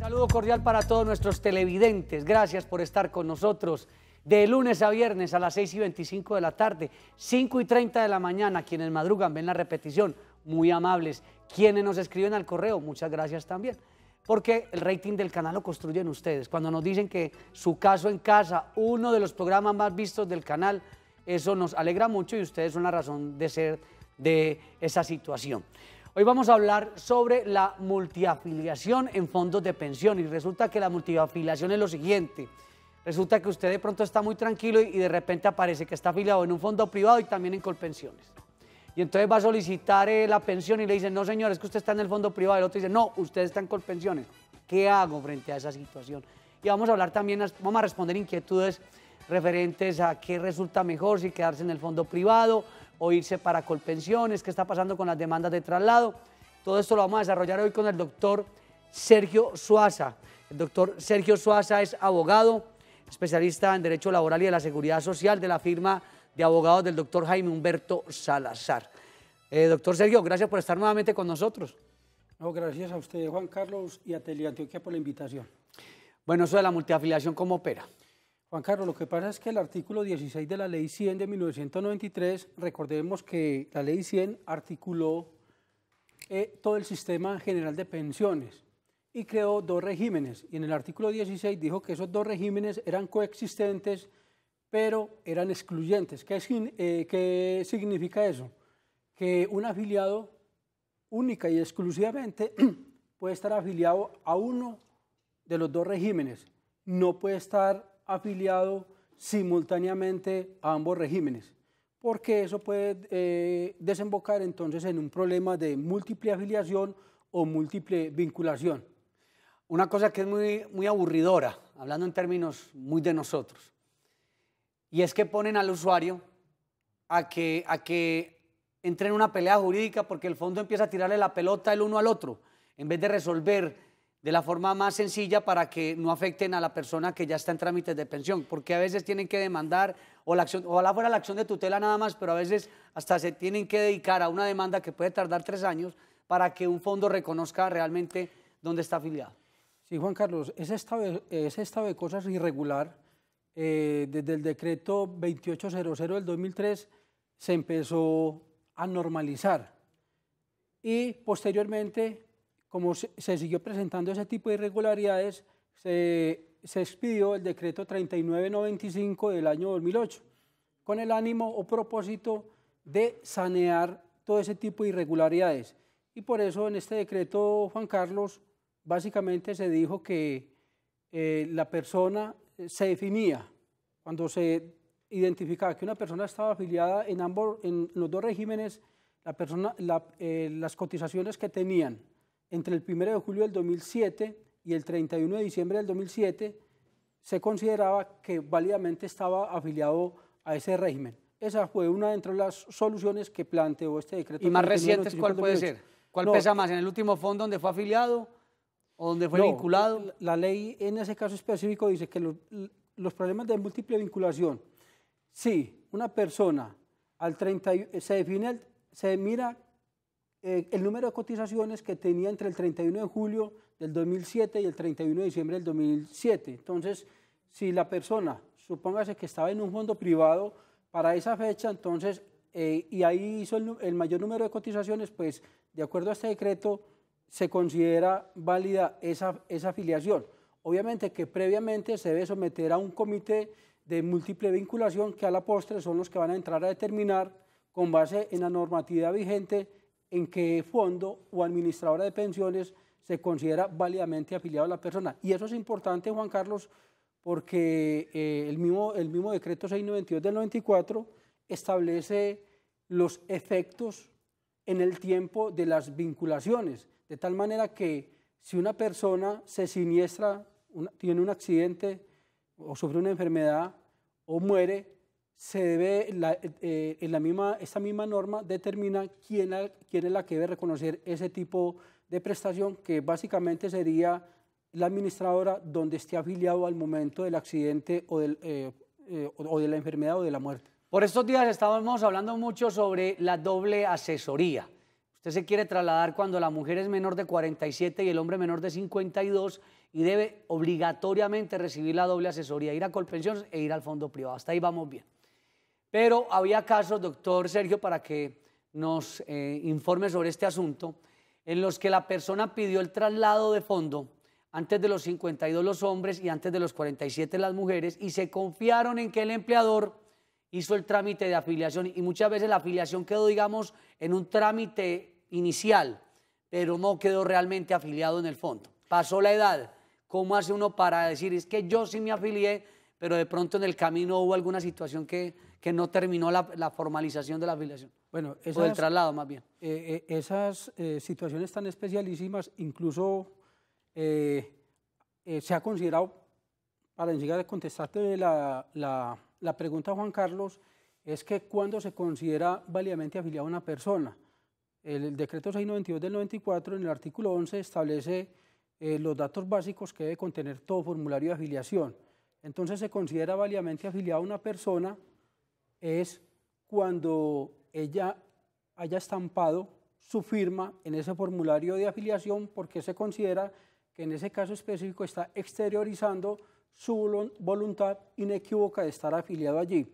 Saludo cordial para todos nuestros televidentes. Gracias por estar con nosotros de lunes a viernes a las 6:25 de la tarde, 5:30 de la mañana. Quienes madrugan ven la repetición, muy amables. Quienes nos escriben al correo, muchas gracias también. Porque el rating del canal lo construyen ustedes. Cuando nos dicen que Su Caso en Casa, uno de los programas más vistos del canal, eso nos alegra mucho y ustedes son la razón de ser de esa situación. Hoy vamos a hablar sobre la multiafiliación en fondos de pensión y resulta que la multiafiliación es lo siguiente. Resulta que usted de pronto está muy tranquilo y de repente aparece que está afiliado en un fondo privado y también en Colpensiones. Y entonces va a solicitar la pensión y le dicen, no señor, es que usted está en el fondo privado. El otro dice, no, usted está en Colpensiones. ¿Qué hago frente a esa situación? Y vamos a hablar también, vamos a responder inquietudes referentes a qué resulta mejor, si quedarse en el fondo privado o irse para Colpensiones, qué está pasando con las demandas de traslado. Todo esto lo vamos a desarrollar hoy con el doctor Sergio Suaza. El doctor Sergio Suaza es abogado, especialista en Derecho Laboral y de la Seguridad Social de la firma de abogados del doctor Jaime Humberto Salazar. Doctor Sergio, gracias por estar nuevamente con nosotros. No, gracias a usted, Juan Carlos, y a Teleantioquia por la invitación. Bueno, eso de la multiafiliación, ¿cómo opera? Juan Carlos, lo que pasa es que el artículo 16 de la Ley 100 de 1993, recordemos que la Ley 100 articuló todo el sistema general de pensiones y creó dos regímenes. Y en el artículo 16 dijo que esos dos regímenes eran coexistentes, pero eran excluyentes. ¿Qué significa eso? Que un afiliado única y exclusivamente puede estar afiliado a uno de los dos regímenes, no puede estar afiliado simultáneamente a ambos regímenes, porque eso puede desembocar entonces en un problema de múltiple afiliación o múltiple vinculación. Una cosa que es muy aburridora, hablando en términos muy de nosotros, y es que ponen al usuario a que entre en una pelea jurídica porque el fondo empieza a tirarle la pelota el uno al otro, en vez de resolver de la forma más sencilla para que no afecten a la persona que ya está en trámites de pensión, porque a veces tienen que demandar, o la acción, ojalá fuera la acción de tutela nada más, pero a veces hasta se tienen que dedicar a una demanda que puede tardar 3 años para que un fondo reconozca realmente dónde está afiliado. Sí, Juan Carlos, ese estado de cosas irregular, desde el decreto 2800 del 2003 se empezó a normalizar y posteriormente, como se siguió presentando ese tipo de irregularidades, se expidió el decreto 3995 del año 2008, con el ánimo o propósito de sanear todo ese tipo de irregularidades. Y por eso en este decreto, Juan Carlos, básicamente se dijo que la persona se definía, cuando se identificaba que una persona estaba afiliada en los dos regímenes, las cotizaciones que tenían entre el 1 de julio del 2007 y el 31 de diciembre del 2007, se consideraba que válidamente estaba afiliado a ese régimen. Esa fue una de las soluciones que planteó este decreto. ¿Y más recientes cuál puede ser? ¿Cuál pesa más? ¿En el último fondo donde fue afiliado o donde fue vinculado? La ley en ese caso específico dice que los problemas de múltiple vinculación, si una persona se mira el número de cotizaciones que tenía entre el 31 de julio del 2007 y el 31 de diciembre del 2007. Entonces, si la persona, supóngase que estaba en un fondo privado para esa fecha, entonces, y ahí hizo el mayor número de cotizaciones, pues, de acuerdo a este decreto, se considera válida esa afiliación. Obviamente que previamente se debe someter a un comité de múltiple vinculación que a la postre son los que van a entrar a determinar, con base en la normatividad vigente, en qué fondo o administradora de pensiones se considera válidamente afiliado a la persona. Y eso es importante, Juan Carlos, porque el mismo decreto 692 del 94 establece los efectos en el tiempo de las vinculaciones, de tal manera que si una persona se siniestra, tiene un accidente o sufre una enfermedad o muere, se debe, esta misma norma determina quién es la que debe reconocer ese tipo de prestación, que básicamente sería la administradora donde esté afiliado al momento del accidente o de la enfermedad o de la muerte. Por estos días estábamos hablando mucho sobre la doble asesoría. Usted Usted se quiere trasladar cuando la mujer es menor de 47 y el hombre menor de 52 y debe obligatoriamente recibir la doble asesoría, ir a Colpensiones e ir al fondo privado. Hasta ahí vamos bien. Pero había casos, doctor Sergio, para que nos informe sobre este asunto, en los que la persona pidió el traslado de fondo antes de los 52 los hombres y antes de los 47 las mujeres, y se confiaron en que el empleador hizo el trámite de afiliación, y muchas veces la afiliación quedó, digamos, en un trámite inicial, pero no quedó realmente afiliado en el fondo. Pasó la edad. ¿Cómo hace uno para decir, es que yo sí me afilié, pero de pronto en el camino hubo alguna situación que no terminó la formalización de la afiliación? Bueno, o del traslado más bien. Esas situaciones tan especialísimas, incluso se ha considerado, para llegar a contestarte la pregunta, Juan Carlos, es que cuando se considera válidamente afiliada una persona. El decreto 692 del 94, en el artículo 11, establece los datos básicos que debe contener todo formulario de afiliación. Entonces se considera válidamente afiliada una persona es cuando ella haya estampado su firma en ese formulario de afiliación, porque se considera que en ese caso específico está exteriorizando su voluntad inequívoca de estar afiliado allí.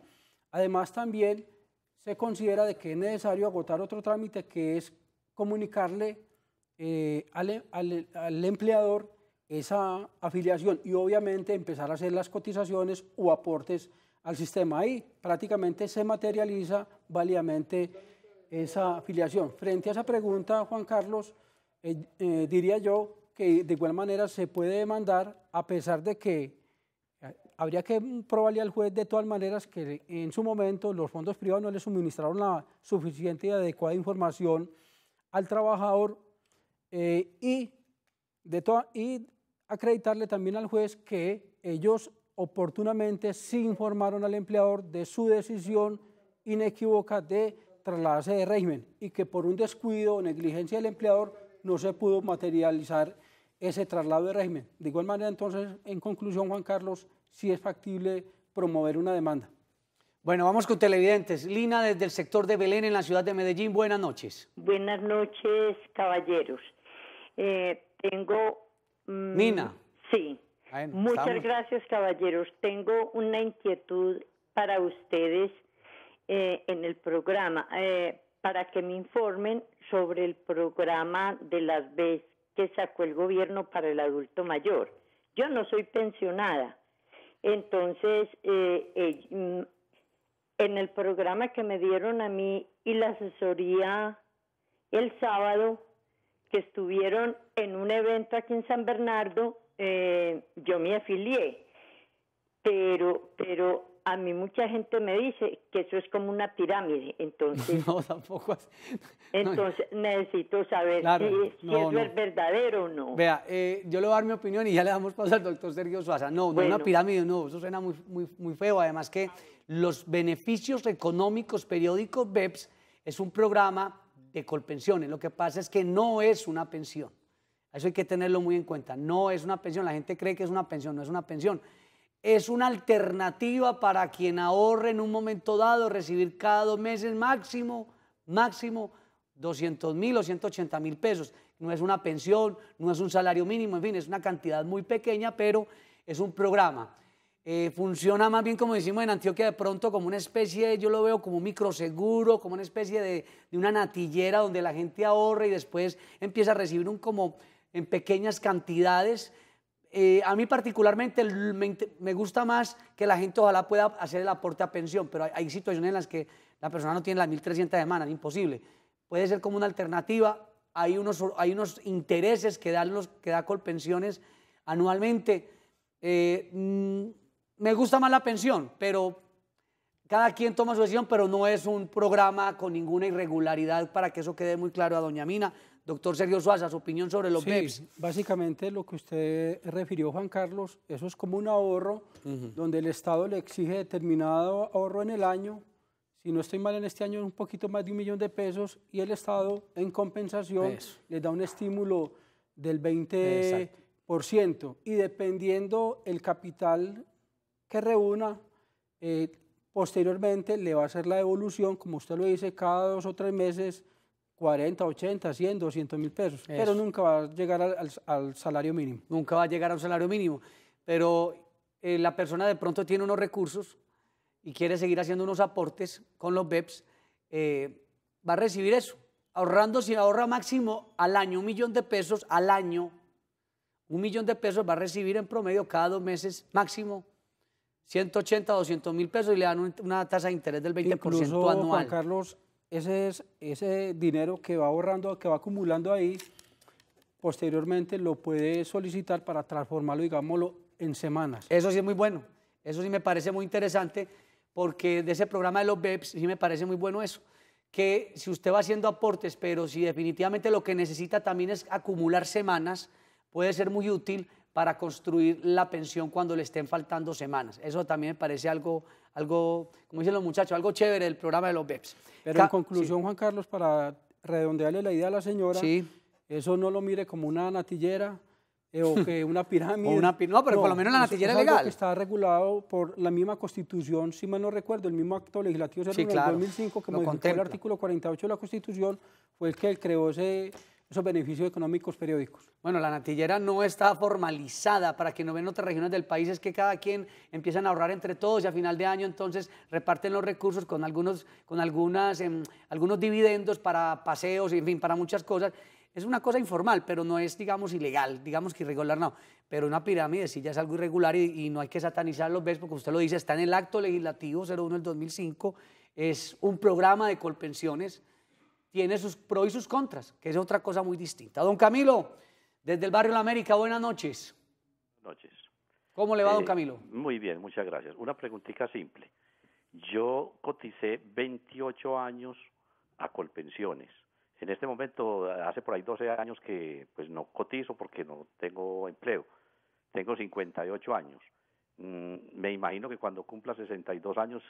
Además, también se considera de que es necesario agotar otro trámite, que es comunicarle al empleador esa afiliación y obviamente empezar a hacer las cotizaciones o aportes al sistema. Ahí prácticamente se materializa válidamente esa afiliación. Frente a esa pregunta, Juan Carlos, diría yo que de igual manera se puede demandar, a pesar de que habría que probarle al juez de todas maneras que en su momento los fondos privados no le suministraron la suficiente y adecuada información al trabajador, y acreditarle también al juez que ellos oportunamente sí informaron al empleador de su decisión inequívoca de trasladarse de régimen y que por un descuido o negligencia del empleador no se pudo materializar ese traslado de régimen. De igual manera, entonces, en conclusión, Juan Carlos, sí es factible promover una demanda. Bueno, vamos con televidentes. Lina, desde el sector de Belén, en la ciudad de Medellín. Buenas noches. Buenas noches, caballeros. Tengo... Nina. Sí. Bueno, muchas gracias, caballeros. Tengo una inquietud para ustedes en el programa, para que me informen sobre el programa de las BES que sacó el gobierno para el adulto mayor. Yo no soy pensionada, entonces en el programa que me dieron a mí y la asesoría el sábado, que estuvieron en un evento aquí en San Bernardo, yo me afilié, pero a mí mucha gente me dice que eso es como una pirámide, entonces no, tampoco así. Entonces necesito saber si es verdadero o no. Vea, yo le voy a dar mi opinión y ya le damos paso al doctor Sergio Suaza. No, bueno, no una pirámide, no, eso suena muy feo. Además que los beneficios económicos periódicos BEPS es un programa de Colpensiones. Lo que pasa es que no es una pensión. Eso hay que tenerlo muy en cuenta. No es una pensión. La gente cree que es una pensión, no es una pensión. Es una alternativa para quien ahorre en un momento dado, recibir cada 2 meses máximo 200.000 o 180.000 pesos. No es una pensión, no es un salario mínimo, en fin, es una cantidad muy pequeña, pero es un programa. Funciona más bien, como decimos en Antioquia, de pronto como una especie, yo lo veo como un microseguro, como una especie de una natillera donde la gente ahorra y después empieza a recibir como en pequeñas cantidades. A mí particularmente me gusta más que la gente ojalá pueda hacer el aporte a pensión, pero hay situaciones en las que la persona no tiene las 1.300 semanas, imposible. Puede ser como una alternativa. Hay unos intereses que da Colpensiones anualmente. Me gusta más la pensión, pero cada quien toma su decisión, pero no es un programa con ninguna irregularidad, para que eso quede muy claro a doña Mina. Doctor Sergio Suaza, su opinión sobre los BEPS. Básicamente lo que usted refirió, Juan Carlos, eso es como un ahorro donde el Estado le exige determinado ahorro en el año. Si no estoy mal, en este año es un poquito más de 1 millón de pesos y el Estado en compensación les da un estímulo del 20%. Y dependiendo el capital que reúna, posteriormente le va a hacer la devolución, como usted lo dice, cada 2 o 3 meses, 40, 80, 100, 200.000 pesos, pero nunca va a llegar al salario mínimo. Nunca va a llegar a un salario mínimo, pero la persona de pronto tiene unos recursos y quiere seguir haciendo unos aportes con los BEPS, va a recibir eso, ahorrando, si ahorra máximo al año 1 millón de pesos, al año, 1 millón de pesos va a recibir en promedio cada 2 meses máximo 180, 200.000 pesos y le dan una tasa de interés del 20% Incluso, anual. Juan Carlos, ese dinero que va ahorrando, que va acumulando ahí, posteriormente lo puede solicitar para transformarlo, digámoslo, en semanas. Eso sí es muy bueno, eso sí me parece muy interesante, porque de ese programa de los BEPS sí me parece muy bueno eso, que si usted va haciendo aportes, pero si definitivamente lo que necesita también es acumular semanas, puede ser muy útil para construir la pensión cuando le estén faltando semanas. Eso también me parece algo, como dicen los muchachos, algo chévere del programa de los BEPS. Pero en conclusión, sí, Juan Carlos, para redondearle la idea a la señora, sí, eso no lo mire como una natillera o que una pirámide. No, pero por lo menos la natillera es legal. Que está regulado por la misma Constitución, si mal no recuerdo, el mismo acto legislativo sí, claro, del 2005 que modificó el artículo 48 de la Constitución, fue el que creó esos beneficios económicos periódicos. Bueno, la natillera no está formalizada. Para quien no ve en otras regiones del país es que cada quien empiezan a ahorrar entre todos y a final de año entonces reparten los recursos con algunos dividendos para paseos y en fin, para muchas cosas. Es una cosa informal, pero no es, digamos, ilegal, digamos que irregular no. Pero una pirámide sí ya es algo irregular y no hay que satanizar los BEPS porque usted lo dice, está en el acto legislativo 01 del 2005, es un programa de Colpensiones, tiene sus pros y sus contras, que es otra cosa muy distinta. Don Camilo, desde el barrio La América, buenas noches. Buenas noches. ¿Cómo le va, don Camilo? Muy bien, muchas gracias. Una preguntita simple. Yo coticé 28 años a Colpensiones. En este momento, hace por ahí 12 años que pues no cotizo porque no tengo empleo. Tengo 58 años. Me imagino que cuando cumpla 62 años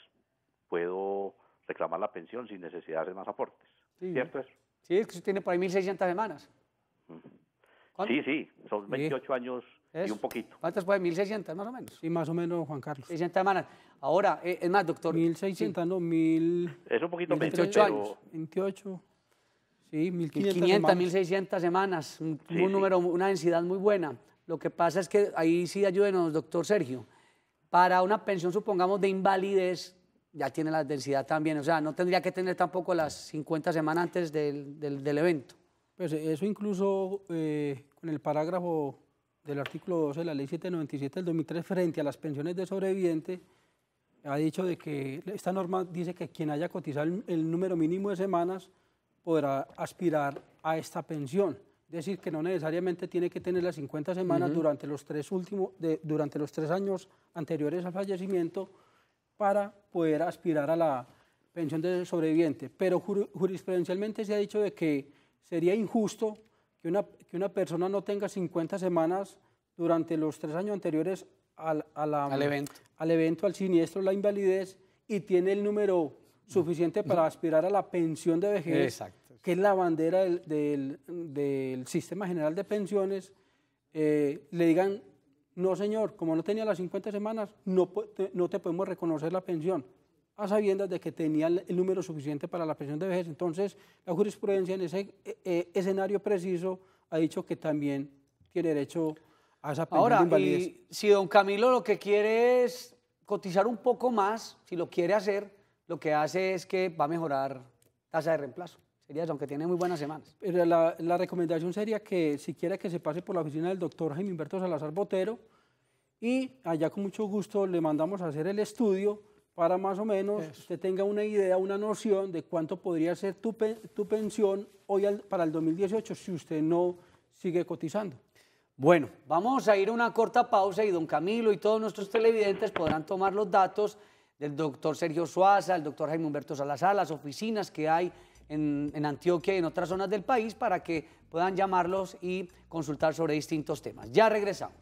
puedo reclamar la pensión sin necesidad de hacer más aportes. Sí. ¿Cierto eso? Sí, es que tiene por ahí 1.600 semanas. Sí, son 28 años y un poquito. ¿Cuántas puede? 1.600 más o menos. Sí, más o menos, Juan Carlos. 600 semanas. Ahora, es más, doctor. 1.600, sí, no, 1.000. Es un poquito menos. 28 años. 28. Sí, 1.500 1.600 semanas. Un número, una densidad muy buena. Lo que pasa es que ahí sí ayúdenos, doctor Sergio. Para una pensión, supongamos, de invalidez, ya tiene la densidad también. O sea, no tendría que tener tampoco las 50 semanas antes del evento. Pues eso incluso con el parágrafo del artículo 12 de la ley 797 del 2003 frente a las pensiones de sobreviviente, ha dicho de que esta norma dice que quien haya cotizado el número mínimo de semanas podrá aspirar a esta pensión. Es decir, que no necesariamente tiene que tener las 50 semanas durante los 3 años anteriores al fallecimiento para poder aspirar a la pensión de sobreviviente. Pero jurisprudencialmente se ha dicho de que sería injusto que una persona no tenga 50 semanas durante los 3 años anteriores al evento, al siniestro, la invalidez, y tiene el número suficiente para aspirar a la pensión de vejez, que es la bandera del Sistema General de Pensiones, le digan, no señor, como no tenía las 50 semanas, no te podemos reconocer la pensión, a sabiendas de que tenía el número suficiente para la pensión de vejez. Entonces, la jurisprudencia en ese escenario preciso ha dicho que también tiene derecho a esa pensión de invalidez. Y si don Camilo lo que quiere es cotizar un poco más, si lo quiere hacer, lo que hace es que va a mejorar tasa de reemplazo. Sería eso, aunque tiene muy buenas semanas. Pero la recomendación sería que si quiere que se pase por la oficina del doctor Jaime Humberto Salazar Botero y allá con mucho gusto le mandamos a hacer el estudio para más o menos usted tenga una idea, una noción de cuánto podría ser tu pensión hoy para el 2018 si usted no sigue cotizando. Bueno, vamos a ir a una corta pausa y don Camilo y todos nuestros televidentes podrán tomar los datos del doctor Sergio Suaza, el doctor Jaime Humberto Salazar, las oficinas que hay en Antioquia y en otras zonas del país para que puedan llamarlos y consultar sobre distintos temas. Ya regresamos.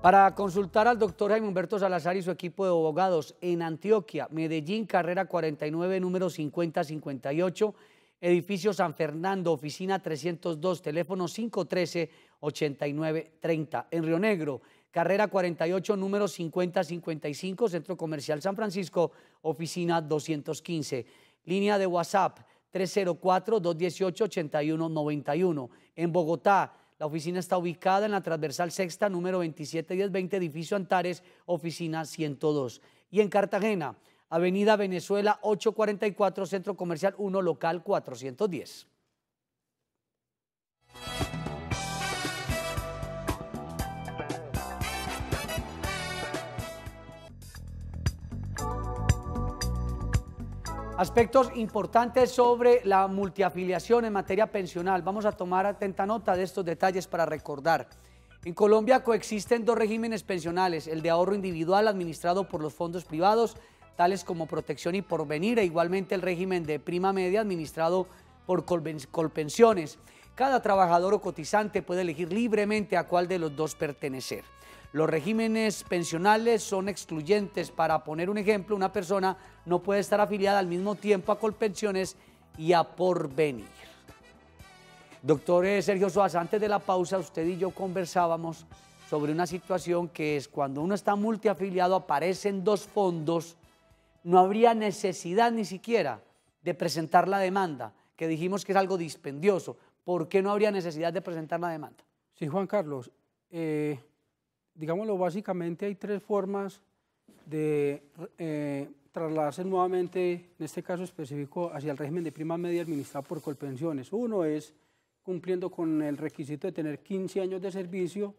Para consultar al doctor Jaime Humberto Salazar y su equipo de abogados en Antioquia, Medellín, carrera 49, número 5058, edificio San Fernando, oficina 302, teléfono 513-8930. En Río Negro, carrera 48, número 5055, Centro Comercial San Francisco, oficina 215. Línea de WhatsApp 304-218-8191. En Bogotá, la oficina está ubicada en la transversal sexta, número 271020, edificio Antares, oficina 102. Y en Cartagena, avenida Venezuela 844, Centro Comercial 1, local 410. Aspectos importantes sobre la multiafiliación en materia pensional. Vamos a tomar atenta nota de estos detalles para recordar. En Colombia coexisten dos regímenes pensionales, el de ahorro individual administrado por los fondos privados, tales como Protección y Porvenir, e igualmente el régimen de prima media administrado por Colpensiones. Cada trabajador o cotizante puede elegir libremente a cuál de los dos pertenecer. Los regímenes pensionales son excluyentes. Para poner un ejemplo, una persona no puede estar afiliada al mismo tiempo a Colpensiones y a Porvenir. Doctor Sergio Suaza, antes de la pausa usted y yo conversábamos sobre una situación que es cuando uno está multiafiliado, aparecen dos fondos, no habría necesidad ni siquiera de presentar la demanda, que dijimos que es algo dispendioso. ¿Por qué no habría necesidad de presentar la demanda? Sí, Juan Carlos, digámoslo, básicamente hay tres formas de trasladarse nuevamente, en este caso específico, hacia el régimen de prima media administrado por Colpensiones. Uno es cumpliendo con el requisito de tener 15 años de servicio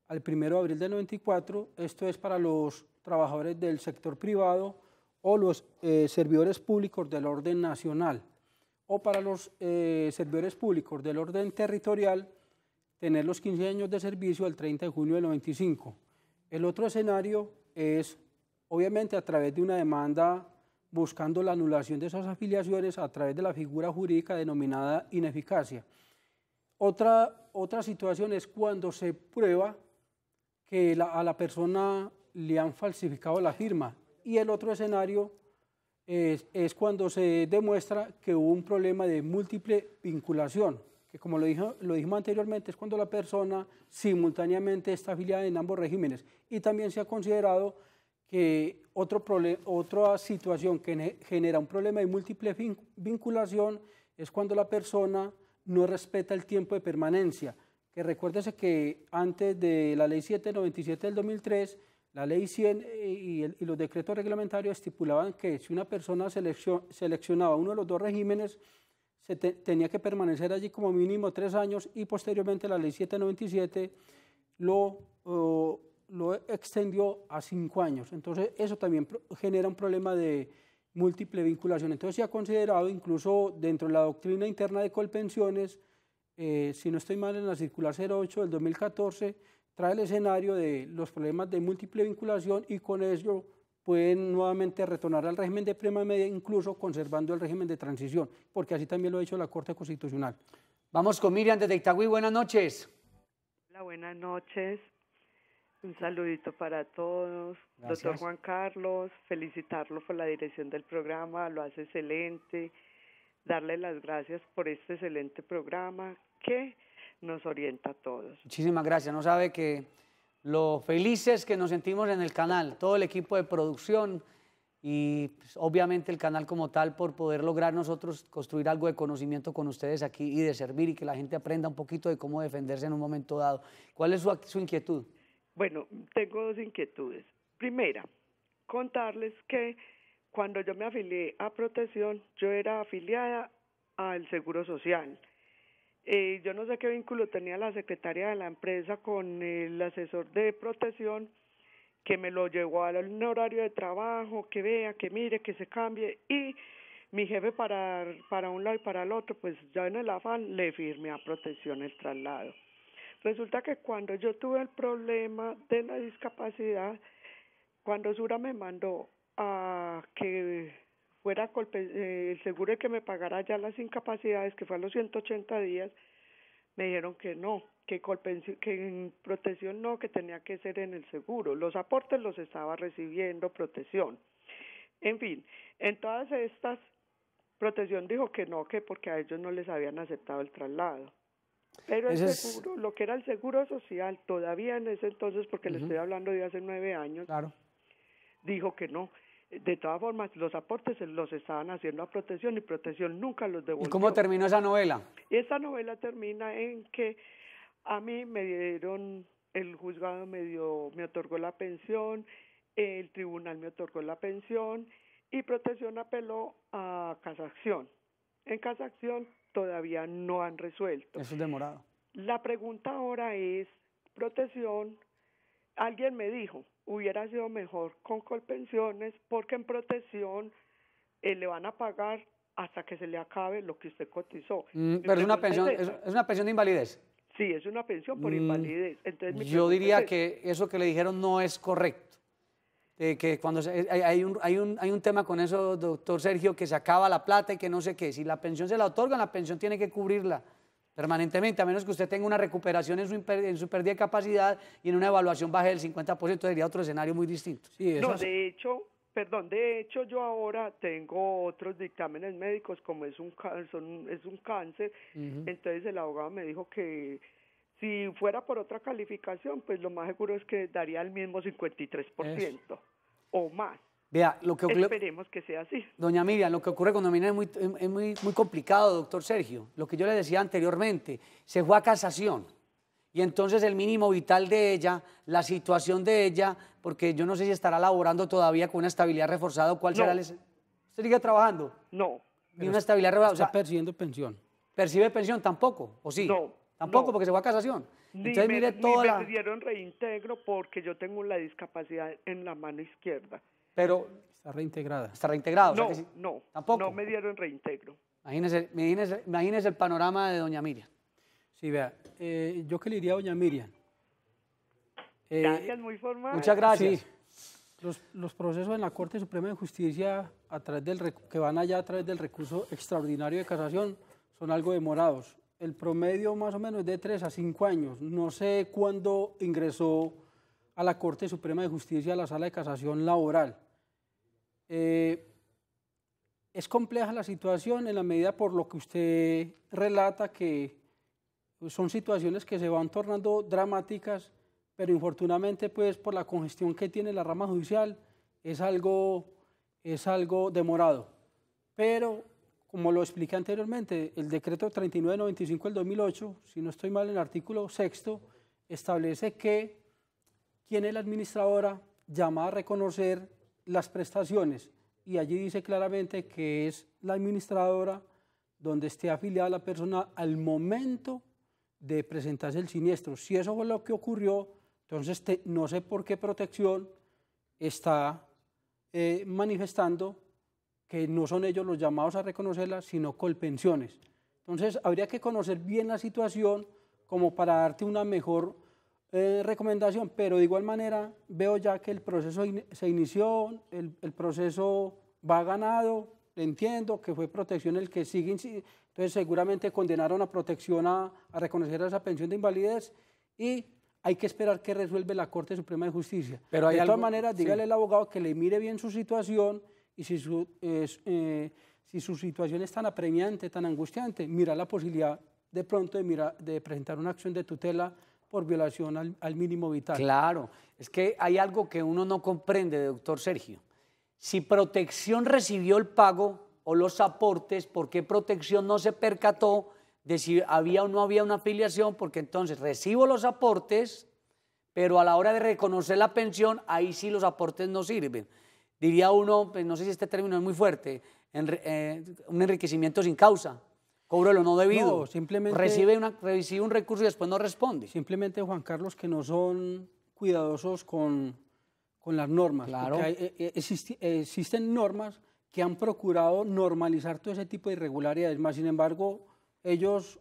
al 1 de abril del 94, esto es para los trabajadores del sector privado o los servidores públicos del orden nacional, o para los servidores públicos del orden territorial, tener los 15 años de servicio al 30 de junio del 95. El otro escenario es, obviamente, a través de una demanda buscando la anulación de esas afiliaciones a través de la figura jurídica denominada ineficacia. Otra situación es cuando se prueba que a la persona le han falsificado la firma. Y el otro escenario es cuando se demuestra que hubo un problema de múltiple vinculación, que como lo dijimos anteriormente, es cuando la persona simultáneamente está afiliada en ambos regímenes. Y también se ha considerado que otra situación que genera un problema de múltiple vinculación es cuando la persona no respeta el tiempo de permanencia, que recuérdese que antes de la Ley 797 del 2003, la Ley 100 y los decretos reglamentarios estipulaban que si una persona seleccionaba uno de los dos regímenes, tenía que permanecer allí como mínimo 3 años, y posteriormente la Ley 797 lo extendió a 5 años. Entonces eso también genera un problema de múltiple vinculación. Entonces se ha considerado, incluso dentro de la doctrina interna de Colpensiones, si no estoy mal, en la circular 08 del 2014, trae el escenario de los problemas de múltiple vinculación, y con ello pueden nuevamente retornar al régimen de prima media, incluso conservando el régimen de transición, porque así también lo ha dicho la Corte Constitucional. Vamos con Miriam desde Itagüí. Buenas noches. Hola, buenas noches. Un saludito para todos. Gracias. Doctor Juan Carlos, felicitarlo por la dirección del programa, lo hace excelente. Darle las gracias por este excelente programa que nos orienta a todos. Muchísimas gracias. No sabe que lo felices que nos sentimos en el canal, todo el equipo de producción y pues, obviamente el canal como tal, por poder lograr nosotros construir algo de conocimiento con ustedes aquí y de servir y que la gente aprenda un poquito de cómo defenderse en un momento dado. ¿Cuál es su inquietud? Bueno, tengo dos inquietudes. Primera, contarles que cuando yo me afilié a Protección, yo era afiliada al Seguro Social. Yo no sé qué vínculo tenía la secretaria de la empresa con el asesor de Protección, que me lo llevó al horario de trabajo, que vea, que mire, que se cambie, y mi jefe para un lado y para el otro, pues ya en el afán le firmé a Protección el traslado. Resulta que cuando yo tuve el problema de la discapacidad, cuando Sura me mandó a que fuera el seguro de que me pagara ya las incapacidades, que fue a los 180 días, me dijeron que no, que en Protección no, que tenía que ser en el seguro. Los aportes los estaba recibiendo Protección. En fin, en todas estas, Protección dijo que no, que porque a ellos no les habían aceptado el traslado. Pero el Ese es- seguro, lo que era el seguro social, todavía en ese entonces, porque le estoy hablando de hace 9 años, Claro. dijo que no. De todas formas, los aportes se los estaban haciendo a Protección y Protección nunca los devolvió. ¿Y cómo terminó esa novela? Esta novela termina en que a mí me dieron, el juzgado me otorgó la pensión, el tribunal me otorgó la pensión y Protección apeló a casación. En casación todavía no han resuelto. Eso es demorado. La pregunta ahora es, Protección, alguien me dijo, hubiera sido mejor con Colpensiones porque en Protección le van a pagar hasta que se le acabe lo que usted cotizó. Mi Pero es una pregunta pensión, esa. es una pensión de invalidez. Sí, es una pensión por invalidez. Entonces, mi Yo pregunta diría es que eso que le dijeron no es correcto. Que cuando hay un tema con eso, doctor Sergio, que se acaba la plata y que no sé qué. Si la pensión se la otorgan, la pensión tiene que cubrirla permanentemente, a menos que usted tenga una recuperación en su pérdida de capacidad y en una evaluación baje del 50%, sería otro escenario muy distinto. Sí, No, esas- de hecho yo ahora tengo otros dictámenes médicos como es un cáncer, entonces el abogado me dijo que si fuera por otra calificación, pues lo más seguro es que daría el mismo 53% o más. Vea, lo que Esperemos que sea así. doña Miriam, lo que ocurre con Domina es muy complicado, doctor Sergio. Lo que yo le decía anteriormente, se fue a casación. Y entonces el mínimo vital de ella, la situación de ella, porque yo no sé si estará laborando todavía con una estabilidad reforzada o cuál No. será el... ¿Usted sigue trabajando? No, Ni una estabilidad reforzada. O está sea, percibiendo pensión. ¿percibe pensión? Tampoco, ¿o sí? No, Tampoco, no. porque se fue a casación. ni Entonces mire toda me dieron reintegro porque yo tengo la discapacidad en la mano izquierda. Pero Está reintegrada. está reintegrado. o sea No, que sí. no, Tampoco. no me dieron reintegro. Imagínese el panorama de doña Miriam. Sí, vea, yo que le diría a doña Miriam. Gracias, muy formal. Muchas gracias. Sí, los procesos en la Corte Suprema de Justicia a través que van allá a través del recurso extraordinario de casación son algo demorados. El promedio más o menos es de 3 a 5 años. No sé cuándo ingresó a la Corte Suprema de Justicia a la Sala de Casación Laboral. Es compleja la situación en la medida por lo que usted relata que son situaciones que se van tornando dramáticas, pero infortunadamente pues por la congestión que tiene la rama judicial es algo demorado. Pero como lo expliqué anteriormente, el decreto 3995 del 2008, si no estoy mal en el artículo 6º, establece que quien es la administradora llama a reconocer las prestaciones y allí dice claramente que es la administradora donde esté afiliada la persona al momento de presentarse el siniestro. Si eso fue lo que ocurrió, entonces no sé por qué Protección está manifestando que no son ellos los llamados a reconocerla, sino Colpensiones. Entonces habría que conocer bien la situación como para darte una mejor recomendación, pero de igual manera veo ya que el proceso se inició, el proceso va ganado, entiendo que fue Protección el que sigue, entonces seguramente condenaron a Protección a reconocer esa pensión de invalidez y hay que esperar que resuelve la Corte Suprema de Justicia. Pero hay de todas algo- maneras, dígale sí. al abogado que le mire bien su situación y si su situación es tan apremiante, tan angustiante, mira la posibilidad de pronto de presentar una acción de tutela por violación al mínimo vital. Claro, es que hay algo que uno no comprende, doctor Sergio. Si Protección recibió el pago o los aportes, ¿por qué Protección no se percató de si había o no había una afiliación? Porque entonces recibo los aportes, pero a la hora de reconocer la pensión, ahí sí los aportes no sirven. Diría uno, pues no sé si este término es muy fuerte, un enriquecimiento sin causa, cobro de lo no debido. No, simplemente- recibe un recurso y después no responde. Simplemente, Juan Carlos, que no son cuidadosos con las normas. Claro. Porque existen normas que han procurado normalizar todo ese tipo de irregularidades, más sin embargo, ellos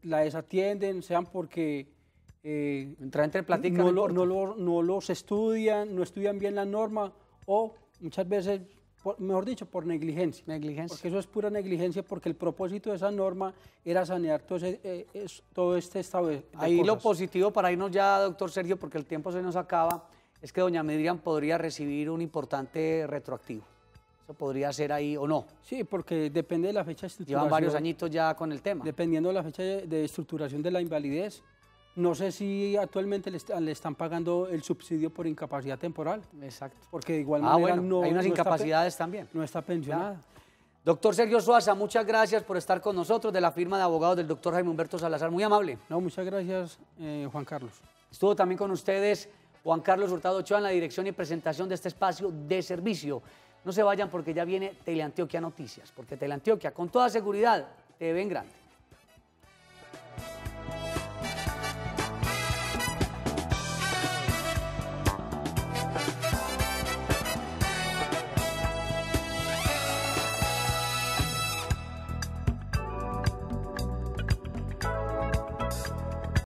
la desatienden, sean porque Entra entre platica, no, no importa. no los estudian, no estudian bien la norma o muchas veces, mejor dicho, por negligencia. Negligencia. Porque eso es pura negligencia, porque el propósito de esa norma era sanear todo este estado de Ahí lo cosas. positivo para irnos ya, doctor Sergio, porque el tiempo se nos acaba, es que doña Miriam podría recibir un importante retroactivo. Eso podría ser ahí o no. Sí, porque depende de la fecha de estructuración. Llevan varios añitos ya con el tema. Dependiendo de la fecha de estructuración de la invalidez. No sé si actualmente le están pagando el subsidio por incapacidad temporal. Exacto. Porque de igual manera bueno, hay unas no incapacidades también. No está pensionada. Claro. Doctor Sergio Suaza, muchas gracias por estar con nosotros, de la firma de abogados del doctor Jaime Humberto Salazar. Muy amable. No, muchas gracias, Juan Carlos. Estuvo también con ustedes Juan Carlos Hurtado Ochoa en la dirección y presentación de este espacio de servicio. No se vayan porque ya viene Teleantioquia Noticias, porque Teleantioquia, con toda seguridad, te ven grande.